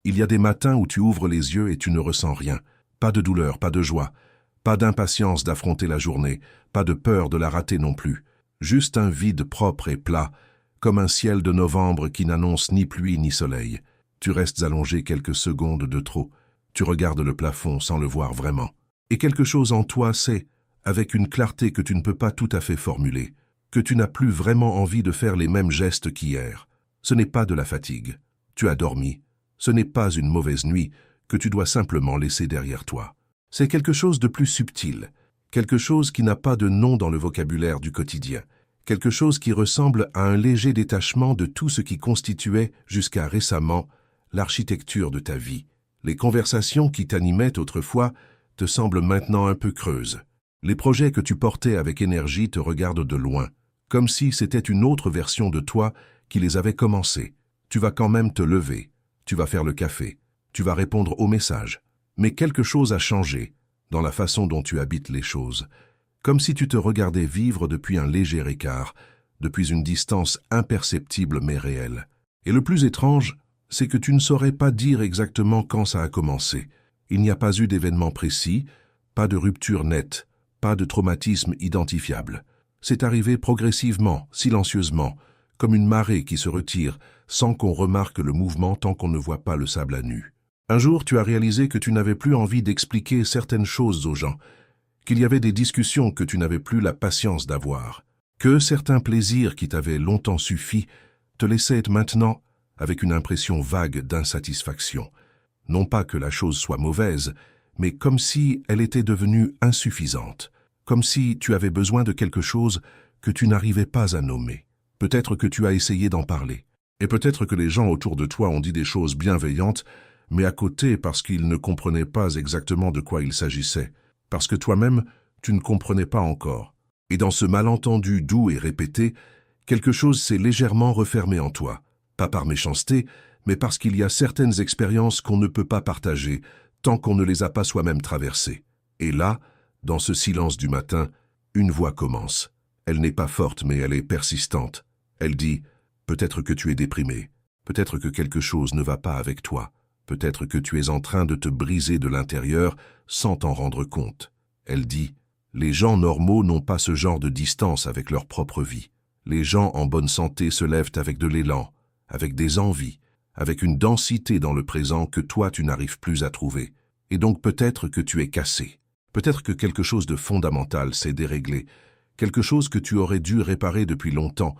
Il y a des matins où tu ouvres les yeux et tu ne ressens rien. Pas de douleur, pas de joie, pas d'impatience d'affronter la journée, pas de peur de la rater non plus. Juste un vide propre et plat, comme un ciel de novembre qui n'annonce ni pluie ni soleil. Tu restes allongé quelques secondes de trop. Tu regardes le plafond sans le voir vraiment. Et quelque chose en toi sait, avec une clarté que tu ne peux pas tout à fait formuler, que tu n'as plus vraiment envie de faire les mêmes gestes qu'hier. Ce n'est pas de la fatigue. Tu as dormi. Ce n'est pas une mauvaise nuit que tu dois simplement laisser derrière toi. C'est quelque chose de plus subtil, quelque chose qui n'a pas de nom dans le vocabulaire du quotidien, quelque chose qui ressemble à un léger détachement de tout ce qui constituait, jusqu'à récemment, l'architecture de ta vie. Les conversations qui t'animaient autrefois te semblent maintenant un peu creuses. Les projets que tu portais avec énergie te regardent de loin, comme si c'était une autre version de toi qui les avait commencés. Tu vas quand même te lever, tu vas faire le café, tu vas répondre aux messages. Mais quelque chose a changé dans la façon dont tu habites les choses, comme si tu te regardais vivre depuis un léger écart, depuis une distance imperceptible mais réelle. Et le plus étrange, c'est que tu ne saurais pas dire exactement quand ça a commencé. Il n'y a pas eu d'événement précis, pas de rupture nette, pas de traumatisme identifiable. C'est arrivé progressivement, silencieusement, comme une marée qui se retire, sans qu'on remarque le mouvement tant qu'on ne voit pas le sable à nu. Un jour, tu as réalisé que tu n'avais plus envie d'expliquer certaines choses aux gens, qu'il y avait des discussions que tu n'avais plus la patience d'avoir, que certains plaisirs qui t'avaient longtemps suffi te laissaient maintenant avec une impression vague d'insatisfaction. Non pas que la chose soit mauvaise, mais comme si elle était devenue insuffisante, comme si tu avais besoin de quelque chose que tu n'arrivais pas à nommer. Peut-être que tu as essayé d'en parler, et peut-être que les gens autour de toi ont dit des choses bienveillantes, mais à côté parce qu'ils ne comprenaient pas exactement de quoi il s'agissait, parce que toi-même, tu ne comprenais pas encore. Et dans ce malentendu doux et répété, quelque chose s'est légèrement refermé en toi, pas par méchanceté, mais parce qu'il y a certaines expériences qu'on ne peut pas partager tant qu'on ne les a pas soi-même traversées. Et là, dans ce silence du matin, une voix commence. Elle n'est pas forte, mais elle est persistante. Elle dit « Peut-être que tu es déprimé, peut-être que quelque chose ne va pas avec toi. » Peut-être que tu es en train de te briser de l'intérieur sans t'en rendre compte. Elle dit, les gens normaux n'ont pas ce genre de distance avec leur propre vie. Les gens en bonne santé se lèvent avec de l'élan, avec des envies, avec une densité dans le présent que toi tu n'arrives plus à trouver. Et donc peut-être que tu es cassé. Peut-être que quelque chose de fondamental s'est déréglé, quelque chose que tu aurais dû réparer depuis longtemps,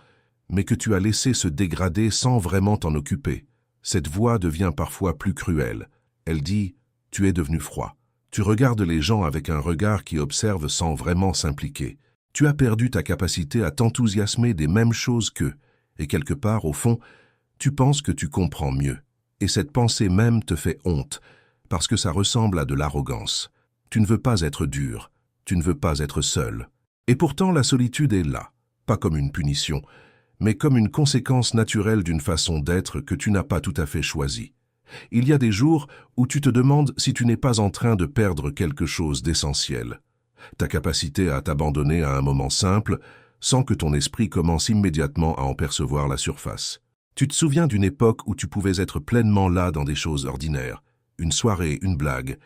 mais que tu as laissé se dégrader sans vraiment t'en occuper. Cette voix devient parfois plus cruelle. Elle dit « Tu es devenu froid ». Tu regardes les gens avec un regard qui observe sans vraiment s'impliquer. Tu as perdu ta capacité à t'enthousiasmer des mêmes choses qu'eux. Et quelque part, au fond, tu penses que tu comprends mieux. Et cette pensée même te fait honte, parce que ça ressemble à de l'arrogance. Tu ne veux pas être dur, tu ne veux pas être seul. Et pourtant, la solitude est là, pas comme une punition, mais comme une conséquence naturelle d'une façon d'être que tu n'as pas tout à fait choisie. Il y a des jours où tu te demandes si tu n'es pas en train de perdre quelque chose d'essentiel. Ta capacité à t'abandonner à un moment simple, sans que ton esprit commence immédiatement à en percevoir la surface. Tu te souviens d'une époque où tu pouvais être pleinement là dans des choses ordinaires, une soirée, une blague,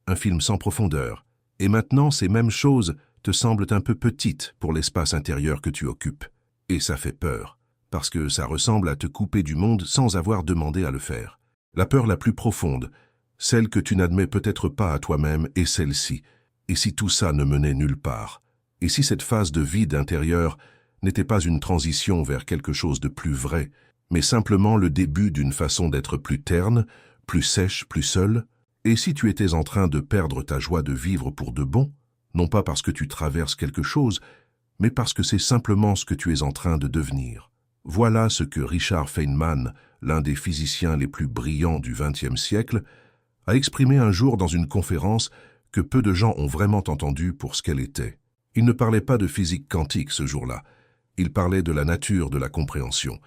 un film sans profondeur, et maintenant ces mêmes choses te semblent un peu petites pour l'espace intérieur que tu occupes. Et ça fait peur, parce que ça ressemble à te couper du monde sans avoir demandé à le faire. La peur la plus profonde, celle que tu n'admets peut-être pas à toi-même, est celle-ci. Et si tout ça ne menait nulle part? Et si cette phase de vide intérieur n'était pas une transition vers quelque chose de plus vrai, mais simplement le début d'une façon d'être plus terne, plus sèche, plus seule? Et si tu étais en train de perdre ta joie de vivre pour de bon, non pas parce que tu traverses quelque chose, mais parce que c'est simplement ce que tu es en train de devenir. Voilà ce que Richard Feynman, l'un des physiciens les plus brillants du XXe siècle, a exprimé un jour dans une conférence que peu de gens ont vraiment entendue pour ce qu'elle était. Il ne parlait pas de physique quantique ce jour-là, il parlait de la nature de la compréhension.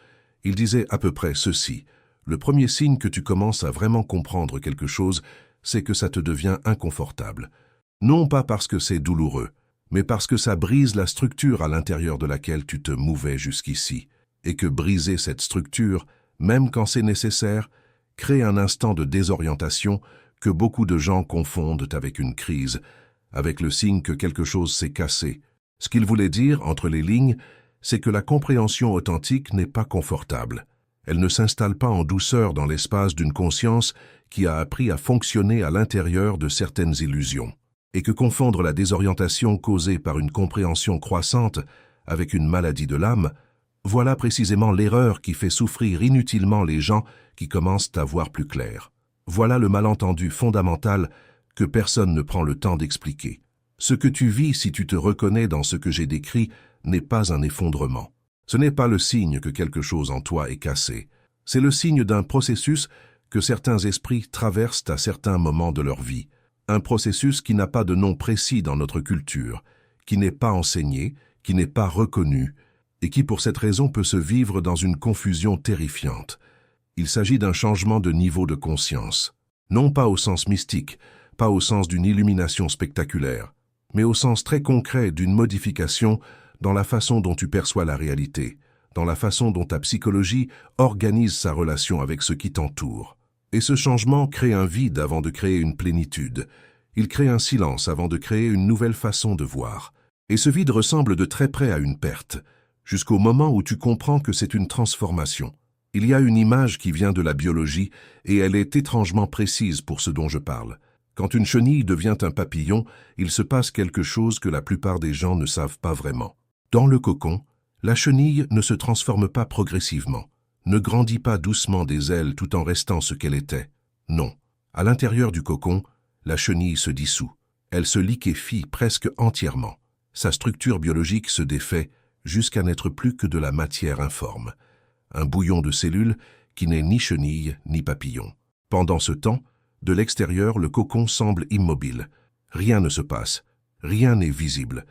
Il disait à peu près ceci, le premier signe que tu commences à vraiment comprendre quelque chose, c'est que ça te devient inconfortable. Non pas parce que c'est douloureux, mais parce que ça brise la structure à l'intérieur de laquelle tu te mouvais jusqu'ici, et que briser cette structure, même quand c'est nécessaire, crée un instant de désorientation que beaucoup de gens confondent avec une crise, avec le signe que quelque chose s'est cassé. Ce qu'il voulait dire, entre les lignes, c'est que la compréhension authentique n'est pas confortable. Elle ne s'installe pas en douceur dans l'espace d'une conscience qui a appris à fonctionner à l'intérieur de certaines illusions. Et que confondre la désorientation causée par une compréhension croissante avec une maladie de l'âme, voilà précisément l'erreur qui fait souffrir inutilement les gens qui commencent à voir plus clair. Voilà le malentendu fondamental que personne ne prend le temps d'expliquer. Ce que tu vis si tu te reconnais dans ce que j'ai décrit n'est pas un effondrement. Ce n'est pas le signe que quelque chose en toi est cassé. C'est le signe d'un processus que certains esprits traversent à certains moments de leur vie. Un processus qui n'a pas de nom précis dans notre culture, qui n'est pas enseigné, qui n'est pas reconnu, et qui pour cette raison peut se vivre dans une confusion terrifiante. Il s'agit d'un changement de niveau de conscience, non pas au sens mystique, pas au sens d'une illumination spectaculaire, mais au sens très concret d'une modification dans la façon dont tu perçois la réalité, dans la façon dont ta psychologie organise sa relation avec ce qui t'entoure. Et ce changement crée un vide avant de créer une plénitude. Il crée un silence avant de créer une nouvelle façon de voir. Et ce vide ressemble de très près à une perte, jusqu'au moment où tu comprends que c'est une transformation. Il y a une image qui vient de la biologie et elle est étrangement précise pour ce dont je parle. Quand une chenille devient un papillon, il se passe quelque chose que la plupart des gens ne savent pas vraiment. Dans le cocon, la chenille ne se transforme pas progressivement, ne grandit pas doucement des ailes tout en restant ce qu'elle était. Non, à l'intérieur du cocon, la chenille se dissout. Elle se liquéfie presque entièrement. Sa structure biologique se défait jusqu'à n'être plus que de la matière informe. Un bouillon de cellules qui n'est ni chenille ni papillon. Pendant ce temps, de l'extérieur, le cocon semble immobile. Rien ne se passe, rien n'est visible.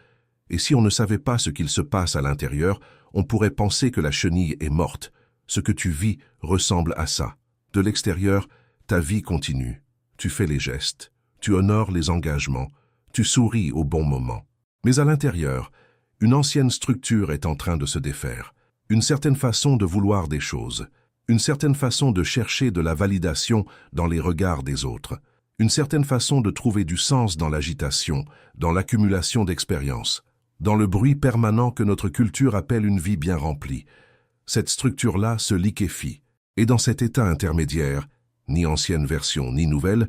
Et si on ne savait pas ce qu'il se passe à l'intérieur, on pourrait penser que la chenille est morte. Ce que tu vis ressemble à ça. De l'extérieur, ta vie continue. Tu fais les gestes, tu honores les engagements, tu souris au bon moment. Mais à l'intérieur, une ancienne structure est en train de se défaire. Une certaine façon de vouloir des choses. Une certaine façon de chercher de la validation dans les regards des autres. Une certaine façon de trouver du sens dans l'agitation, dans l'accumulation d'expériences, dans le bruit permanent que notre culture appelle une vie bien remplie. Cette structure-là se liquéfie. Et dans cet état intermédiaire, ni ancienne version ni nouvelle,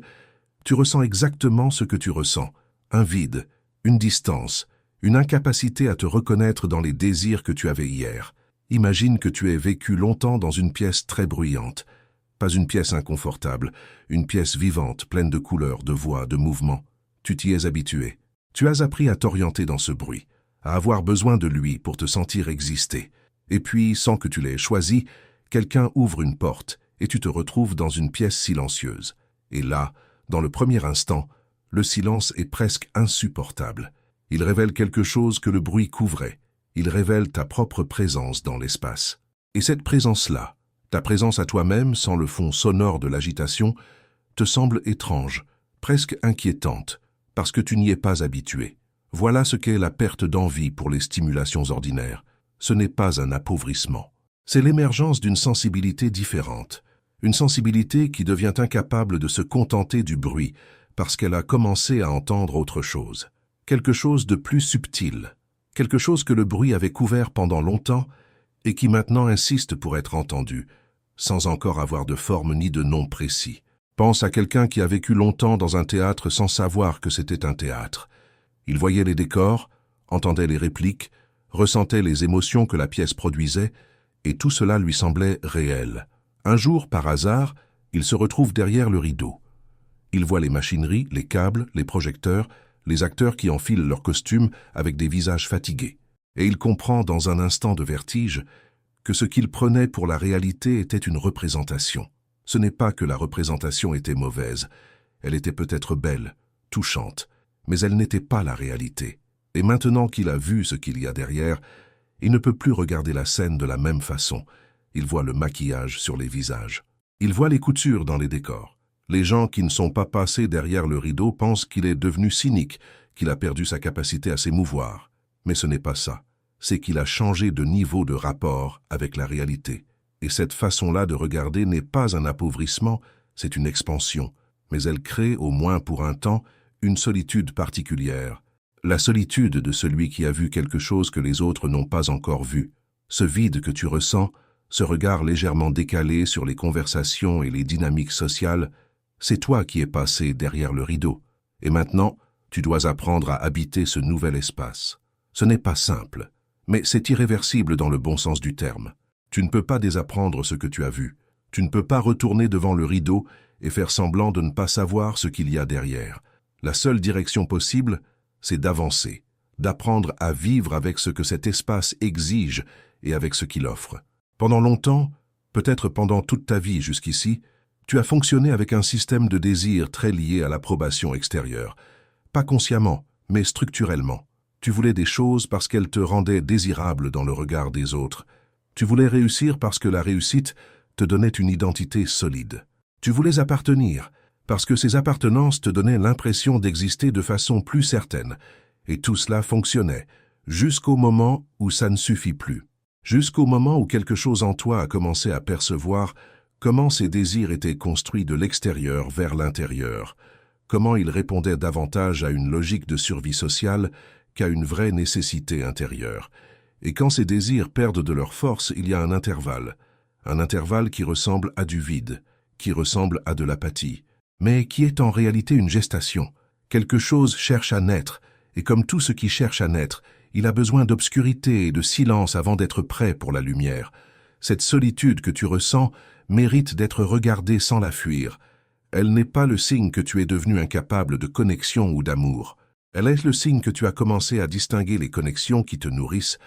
tu ressens exactement ce que tu ressens. Un vide, une distance, une incapacité à te reconnaître dans les désirs que tu avais hier. Imagine que tu aies vécu longtemps dans une pièce très bruyante. Pas une pièce inconfortable, une pièce vivante, pleine de couleurs, de voix, de mouvements. Tu t'y es habitué. Tu as appris à t'orienter dans ce bruit, à avoir besoin de lui pour te sentir exister. Et puis, sans que tu l'aies choisi, quelqu'un ouvre une porte et tu te retrouves dans une pièce silencieuse. Et là, dans le premier instant, le silence est presque insupportable. Il révèle quelque chose que le bruit couvrait. Il révèle ta propre présence dans l'espace. Et cette présence-là, ta présence à toi-même sans le fond sonore de l'agitation, te semble étrange, presque inquiétante, parce que tu n'y es pas habitué. Voilà ce qu'est la perte d'envie pour les stimulations ordinaires. Ce n'est pas un appauvrissement. C'est l'émergence d'une sensibilité différente. Une sensibilité qui devient incapable de se contenter du bruit parce qu'elle a commencé à entendre autre chose. Quelque chose de plus subtil. Quelque chose que le bruit avait couvert pendant longtemps et qui maintenant insiste pour être entendu, sans encore avoir de forme ni de nom précis. Pense à quelqu'un qui a vécu longtemps dans un théâtre sans savoir que c'était un théâtre. Il voyait les décors, entendait les répliques, ressentait les émotions que la pièce produisait, et tout cela lui semblait réel. Un jour, par hasard, il se retrouve derrière le rideau. Il voit les machineries, les câbles, les projecteurs, les acteurs qui enfilent leurs costumes avec des visages fatigués. Et il comprend dans un instant de vertige que ce qu'il prenait pour la réalité était une représentation. Ce n'est pas que la représentation était mauvaise, elle était peut-être belle, touchante, mais elle n'était pas la réalité. Et maintenant qu'il a vu ce qu'il y a derrière, il ne peut plus regarder la scène de la même façon. Il voit le maquillage sur les visages. Il voit les coutures dans les décors. Les gens qui ne sont pas passés derrière le rideau pensent qu'il est devenu cynique, qu'il a perdu sa capacité à s'émouvoir. Mais ce n'est pas ça. C'est qu'il a changé de niveau de rapport avec la réalité. Et cette façon-là de regarder n'est pas un appauvrissement, c'est une expansion. Mais elle crée, au moins pour un temps, une solitude particulière. La solitude de celui qui a vu quelque chose que les autres n'ont pas encore vu. Ce vide que tu ressens, ce regard légèrement décalé sur les conversations et les dynamiques sociales, c'est toi qui es passé derrière le rideau. Et maintenant, tu dois apprendre à habiter ce nouvel espace. Ce n'est pas simple, mais c'est irréversible dans le bon sens du terme. Tu ne peux pas désapprendre ce que tu as vu. Tu ne peux pas retourner devant le rideau et faire semblant de ne pas savoir ce qu'il y a derrière. La seule direction possible, c'est d'avancer, d'apprendre à vivre avec ce que cet espace exige et avec ce qu'il offre. Pendant longtemps, peut-être pendant toute ta vie jusqu'ici, tu as fonctionné avec un système de désir très lié à l'approbation extérieure. Pas consciemment, mais structurellement. Tu voulais des choses parce qu'elles te rendaient désirable dans le regard des autres. Tu voulais réussir parce que la réussite te donnait une identité solide. Tu voulais appartenir parce que ces appartenances te donnaient l'impression d'exister de façon plus certaine. Et tout cela fonctionnait, jusqu'au moment où ça ne suffit plus. Jusqu'au moment où quelque chose en toi a commencé à percevoir comment ces désirs étaient construits de l'extérieur vers l'intérieur, comment ils répondaient davantage à une logique de survie sociale qu'à une vraie nécessité intérieure. Et quand ces désirs perdent de leur force, il y a un intervalle qui ressemble à du vide, qui ressemble à de l'apathie, mais qui est en réalité une gestation. Quelque chose cherche à naître, et comme tout ce qui cherche à naître, il a besoin d'obscurité et de silence avant d'être prêt pour la lumière. Cette solitude que tu ressens mérite d'être regardée sans la fuir. Elle n'est pas le signe que tu es devenu incapable de connexion ou d'amour. Elle est le signe que tu as commencé à distinguer les connexions qui te nourrissent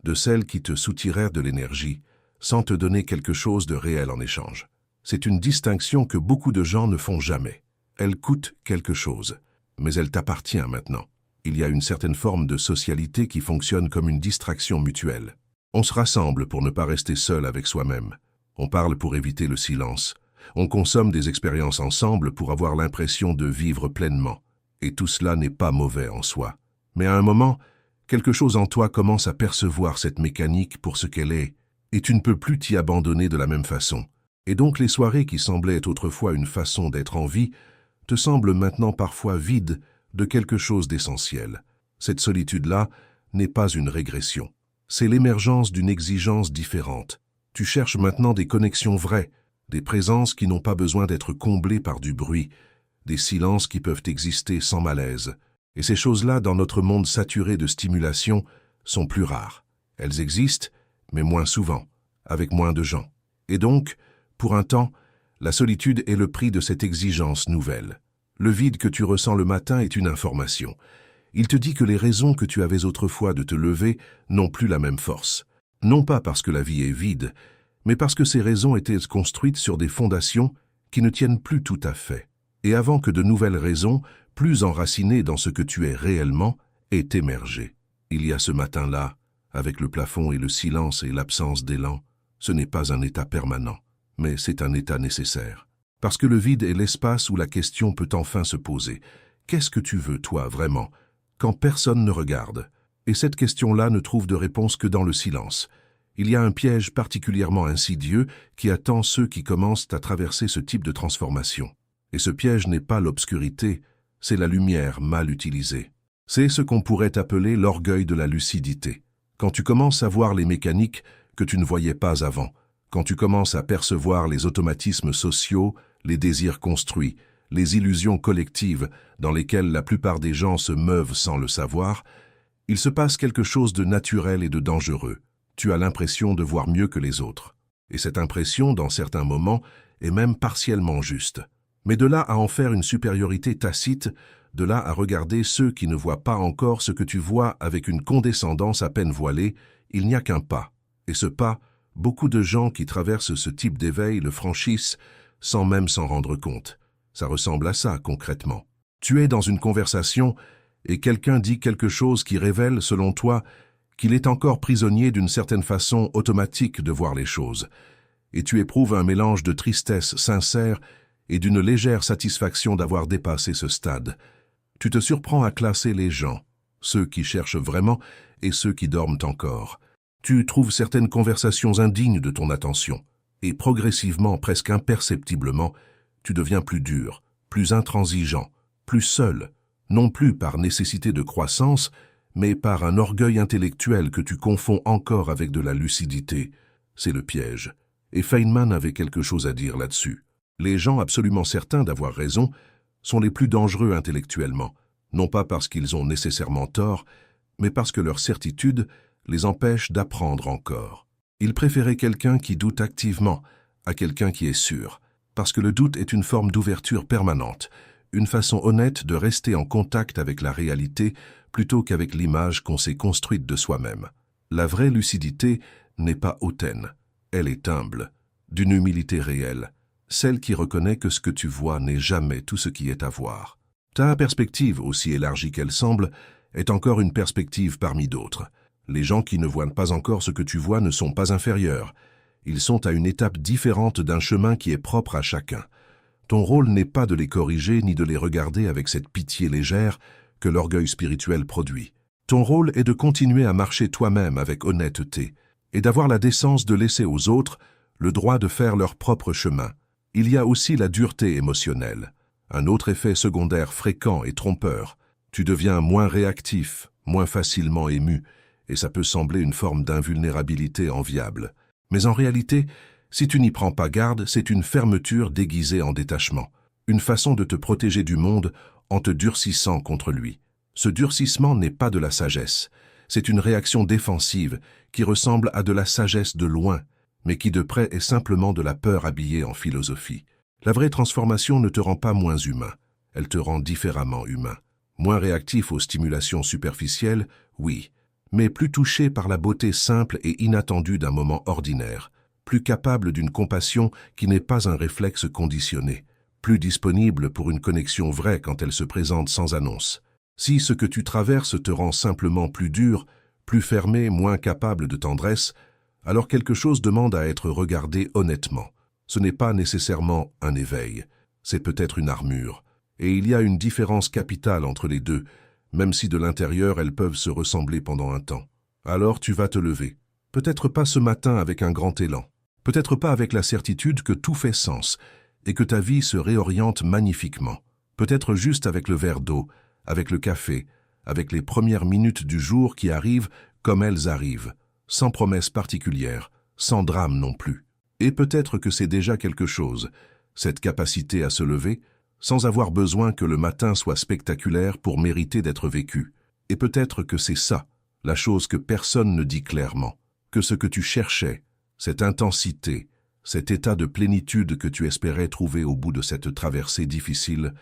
de celles qui te soutirèrent de l'énergie, sans te donner quelque chose de réel en échange. C'est une distinction que beaucoup de gens ne font jamais. Elle coûte quelque chose, mais elle t'appartient maintenant. Il y a une certaine forme de socialité qui fonctionne comme une distraction mutuelle. On se rassemble pour ne pas rester seul avec soi-même. On parle pour éviter le silence. On consomme des expériences ensemble pour avoir l'impression de vivre pleinement. Et tout cela n'est pas mauvais en soi. Mais à un moment, quelque chose en toi commence à percevoir cette mécanique pour ce qu'elle est, et tu ne peux plus t'y abandonner de la même façon. Et donc les soirées qui semblaient autrefois une façon d'être en vie, te semblent maintenant parfois vides de quelque chose d'essentiel. Cette solitude-là n'est pas une régression. C'est l'émergence d'une exigence différente. Tu cherches maintenant des connexions vraies, des présences qui n'ont pas besoin d'être comblées par du bruit, des silences qui peuvent exister sans malaise. Et ces choses-là, dans notre monde saturé de stimulation, sont plus rares. Elles existent, mais moins souvent, avec moins de gens. Et donc, pour un temps, la solitude est le prix de cette exigence nouvelle. Le vide que tu ressens le matin est une information. Il te dit que les raisons que tu avais autrefois de te lever n'ont plus la même force. Non pas parce que la vie est vide, mais parce que ces raisons étaient construites sur des fondations qui ne tiennent plus tout à fait. Et avant que de nouvelles raisons, plus enracinées dans ce que tu es réellement, aient émergé. Il y a ce matin-là, avec le plafond et le silence et l'absence d'élan, ce n'est pas un état permanent, mais c'est un état nécessaire. Parce que le vide est l'espace où la question peut enfin se poser. Qu'est-ce que tu veux, toi, vraiment, quand personne ne regarde? Et cette question-là ne trouve de réponse que dans le silence. Il y a un piège particulièrement insidieux qui attend ceux qui commencent à traverser ce type de transformation. Et ce piège n'est pas l'obscurité, c'est la lumière mal utilisée. C'est ce qu'on pourrait appeler l'orgueil de la lucidité. Quand tu commences à voir les mécaniques que tu ne voyais pas avant, quand tu commences à percevoir les automatismes sociaux, les désirs construits, les illusions collectives dans lesquelles la plupart des gens se meuvent sans le savoir, il se passe quelque chose de naturel et de dangereux. Tu as l'impression de voir mieux que les autres. Et cette impression, dans certains moments, est même partiellement juste. Mais de là à en faire une supériorité tacite, de là à regarder ceux qui ne voient pas encore ce que tu vois avec une condescendance à peine voilée, il n'y a qu'un pas. Et ce pas, beaucoup de gens qui traversent ce type d'éveil le franchissent sans même s'en rendre compte. Ça ressemble à ça, concrètement. Tu es dans une conversation et quelqu'un dit quelque chose qui révèle, selon toi, qu'il est encore prisonnier d'une certaine façon automatique de voir les choses. Et tu éprouves un mélange de tristesse sincère et d'une légère satisfaction d'avoir dépassé ce stade. Tu te surprends à classer les gens, ceux qui cherchent vraiment et ceux qui dorment encore. Tu trouves certaines conversations indignes de ton attention, Et progressivement, presque imperceptiblement, tu deviens plus dur, plus intransigeant, plus seul, non plus par nécessité de croissance, mais par un orgueil intellectuel que tu confonds encore avec de la lucidité. C'est le piège. Et Feynman avait quelque chose à dire là-dessus. Les gens absolument certains d'avoir raison sont les plus dangereux intellectuellement, non pas parce qu'ils ont nécessairement tort, mais parce que leur certitude les empêche d'apprendre encore. Ils préféraient quelqu'un qui doute activement à quelqu'un qui est sûr, parce que le doute est une forme d'ouverture permanente, une façon honnête de rester en contact avec la réalité plutôt qu'avec l'image qu'on s'est construite de soi-même. La vraie lucidité n'est pas hautaine, elle est humble, d'une humilité réelle, celle qui reconnaît que ce que tu vois n'est jamais tout ce qui est à voir. Ta perspective, aussi élargie qu'elle semble, est encore une perspective parmi d'autres. Les gens qui ne voient pas encore ce que tu vois ne sont pas inférieurs. Ils sont à une étape différente d'un chemin qui est propre à chacun. Ton rôle n'est pas de les corriger ni de les regarder avec cette pitié légère que l'orgueil spirituel produit. Ton rôle est de continuer à marcher toi-même avec honnêteté et d'avoir la décence de laisser aux autres le droit de faire leur propre chemin. Il y a aussi la dureté émotionnelle, un autre effet secondaire fréquent et trompeur. Tu deviens moins réactif, moins facilement ému, et ça peut sembler une forme d'invulnérabilité enviable. Mais en réalité, si tu n'y prends pas garde, c'est une fermeture déguisée en détachement, une façon de te protéger du monde en te durcissant contre lui. Ce durcissement n'est pas de la sagesse, c'est une réaction défensive qui ressemble à de la sagesse de loin, mais qui de près est simplement de la peur habillée en philosophie. La vraie transformation ne te rend pas moins humain, elle te rend différemment humain. Moins réactif aux stimulations superficielles, oui, mais plus touché par la beauté simple et inattendue d'un moment ordinaire, plus capable d'une compassion qui n'est pas un réflexe conditionné, plus disponible pour une connexion vraie quand elle se présente sans annonce. Si ce que tu traverses te rend simplement plus dur, plus fermé, moins capable de tendresse, alors quelque chose demande à être regardé honnêtement. Ce n'est pas nécessairement un éveil, c'est peut-être une armure. Et il y a une différence capitale entre les deux, même si de l'intérieur elles peuvent se ressembler pendant un temps. Alors tu vas te lever. Peut-être pas ce matin avec un grand élan. Peut-être pas avec la certitude que tout fait sens et que ta vie se réoriente magnifiquement. Peut-être juste avec le verre d'eau, avec le café, avec les premières minutes du jour qui arrivent comme elles arrivent, sans promesse particulière, sans drame non plus. Et peut-être que c'est déjà quelque chose, cette capacité à se lever, sans avoir besoin que le matin soit spectaculaire pour mériter d'être vécu. Et peut-être que c'est ça, la chose que personne ne dit clairement, que ce que tu cherchais, cette intensité, cet état de plénitude que tu espérais trouver au bout de cette traversée difficile,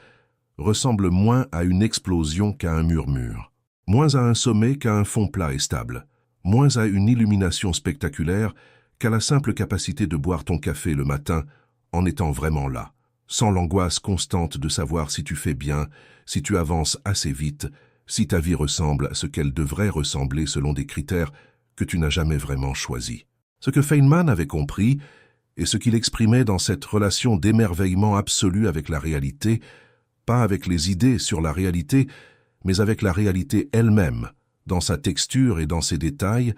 ressemble moins à une explosion qu'à un murmure, moins à un sommet qu'à un fond plat et stable, moins à une illumination spectaculaire qu'à la simple capacité de boire ton café le matin en étant vraiment là, sans l'angoisse constante de savoir si tu fais bien, si tu avances assez vite, si ta vie ressemble à ce qu'elle devrait ressembler selon des critères que tu n'as jamais vraiment choisis. Ce que Feynman avait compris, et ce qu'il exprimait dans cette relation d'émerveillement absolu avec la réalité, pas avec les idées sur la réalité, mais avec la réalité elle-même, dans sa texture et dans ses détails,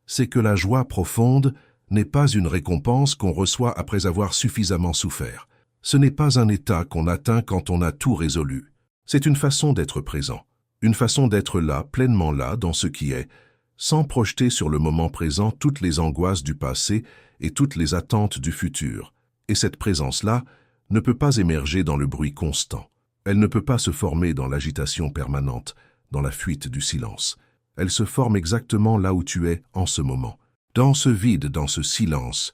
c'est que la joie profonde n'est pas une récompense qu'on reçoit après avoir suffisamment souffert. Ce n'est pas un état qu'on atteint quand on a tout résolu. C'est une façon d'être présent, une façon d'être là, pleinement là, dans ce qui est, sans projeter sur le moment présent toutes les angoisses du passé et toutes les attentes du futur. Et cette présence-là ne peut pas émerger dans le bruit constant. Elle ne peut pas se former dans l'agitation permanente, dans la fuite du silence. Elle se forme exactement là où tu es en ce moment. Dans ce vide, dans ce silence,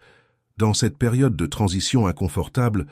dans cette période de transition inconfortable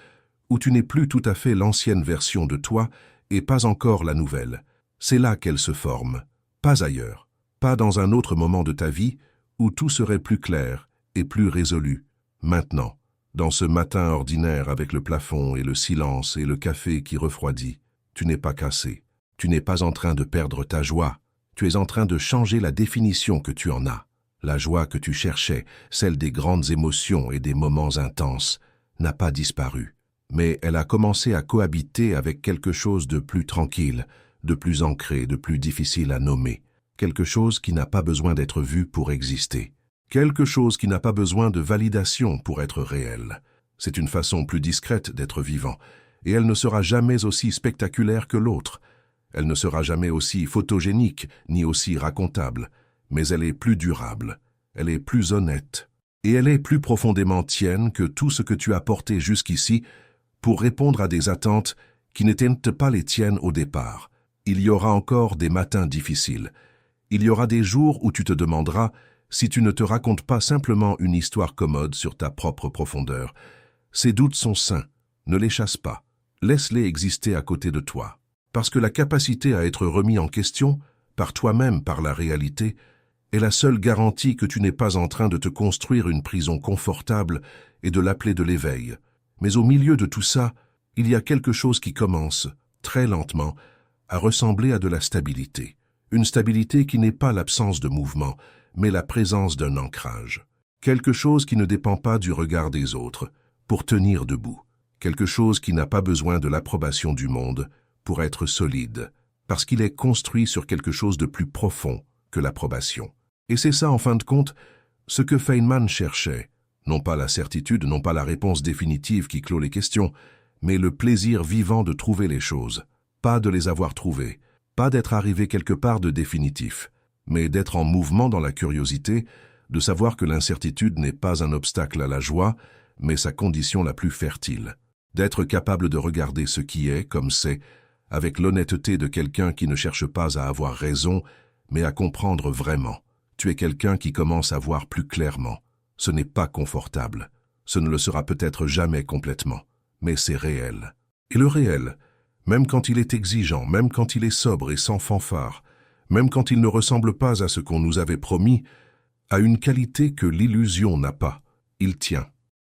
où tu n'es plus tout à fait l'ancienne version de toi et pas encore la nouvelle. C'est là qu'elle se forme, pas ailleurs, pas dans un autre moment de ta vie où tout serait plus clair et plus résolu. Maintenant, dans ce matin ordinaire avec le plafond et le silence et le café qui refroidit, tu n'es pas cassé, tu n'es pas en train de perdre ta joie, tu es en train de changer la définition que tu en as. La joie que tu cherchais, celle des grandes émotions et des moments intenses, n'a pas disparu. Mais elle a commencé à cohabiter avec quelque chose de plus tranquille, de plus ancré, de plus difficile à nommer. Quelque chose qui n'a pas besoin d'être vu pour exister. Quelque chose qui n'a pas besoin de validation pour être réel. C'est une façon plus discrète d'être vivant, et elle ne sera jamais aussi spectaculaire que l'autre. Elle ne sera jamais aussi photogénique, ni aussi racontable, mais elle est plus durable, elle est plus honnête, et elle est plus profondément tienne que tout ce que tu as porté jusqu'ici pour répondre à des attentes qui n'étaient pas les tiennes au départ. Il y aura encore des matins difficiles. Il y aura des jours où tu te demanderas si tu ne te racontes pas simplement une histoire commode sur ta propre profondeur. Ces doutes sont sains, ne les chasse pas, laisse-les exister à côté de toi. Parce que la capacité à être remis en question, par toi-même, par la réalité, est la seule garantie que tu n'es pas en train de te construire une prison confortable et de l'appeler de l'éveil. Mais au milieu de tout ça, il y a quelque chose qui commence, très lentement, à ressembler à de la stabilité. Une stabilité qui n'est pas l'absence de mouvement, mais la présence d'un ancrage. Quelque chose qui ne dépend pas du regard des autres, pour tenir debout. Quelque chose qui n'a pas besoin de l'approbation du monde, pour être solide, parce qu'il est construit sur quelque chose de plus profond que l'approbation. Et c'est ça, en fin de compte, ce que Feynman cherchait. Non pas la certitude, non pas la réponse définitive qui clôt les questions, mais le plaisir vivant de trouver les choses. Pas de les avoir trouvées, pas d'être arrivé quelque part de définitif, mais d'être en mouvement dans la curiosité, de savoir que l'incertitude n'est pas un obstacle à la joie, mais sa condition la plus fertile. D'être capable de regarder ce qui est comme c'est, avec l'honnêteté de quelqu'un qui ne cherche pas à avoir raison, mais à comprendre vraiment. Tu es quelqu'un qui commence à voir plus clairement. Ce n'est pas confortable. Ce ne le sera peut-être jamais complètement. Mais c'est réel. Et le réel, même quand il est exigeant, même quand il est sobre et sans fanfare, même quand il ne ressemble pas à ce qu'on nous avait promis, a une qualité que l'illusion n'a pas. Il tient.